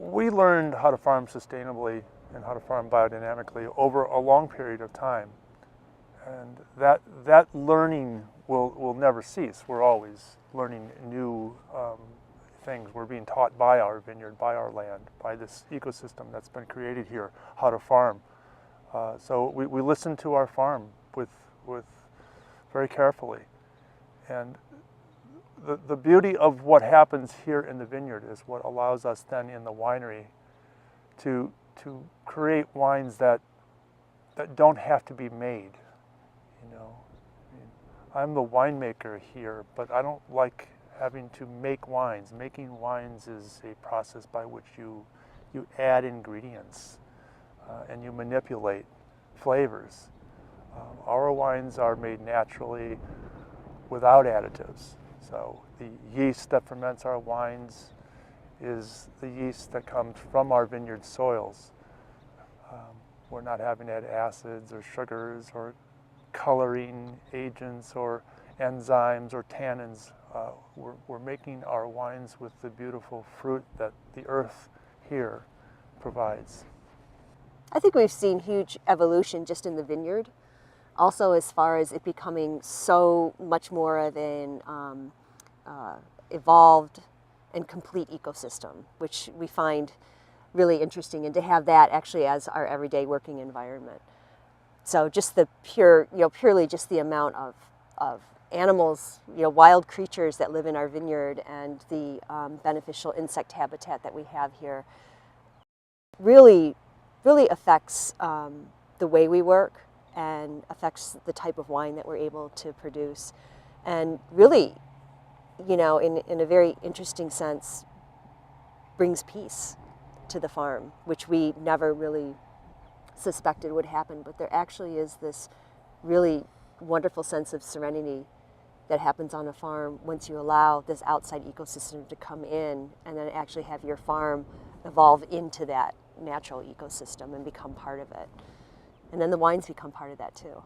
We learned how to farm sustainably and how to farm biodynamically over a long period of time. And that learning will never cease. We're always learning new things. We're being taught by our vineyard, by our land, by this ecosystem that's been created here, how to farm. So we listen to our farm with very carefully. And the beauty of what happens here in the vineyard is what allows us then in the winery to create wines that don't have to be made. You know, I'm the winemaker here, but I don't like having to make wines. Making wines is a process by which you add ingredients and you manipulate flavors. Our wines are made naturally without additives. So the yeast that ferments our wines is the yeast that comes from our vineyard soils. We're not having to add acids or sugars or coloring agents or enzymes or tannins. We're making our wines with the beautiful fruit that the earth here provides. I think we've seen huge evolution just in the vineyard. Also, as far as it becoming so much more of an evolved and complete ecosystem, which we find really interesting, and to have that actually as our everyday working environment. So just the purely just the amount of animals, wild creatures that live in our vineyard, and the beneficial insect habitat that we have here really affects the way we work and affects the type of wine that we're able to produce. And really, in a very interesting sense, brings peace to the farm, which we never really suspected would happen. But there actually is this really wonderful sense of serenity that happens on a farm once you allow this outside ecosystem to come in and then actually have your farm evolve into that natural ecosystem and become part of it. And then the wines become part of that too.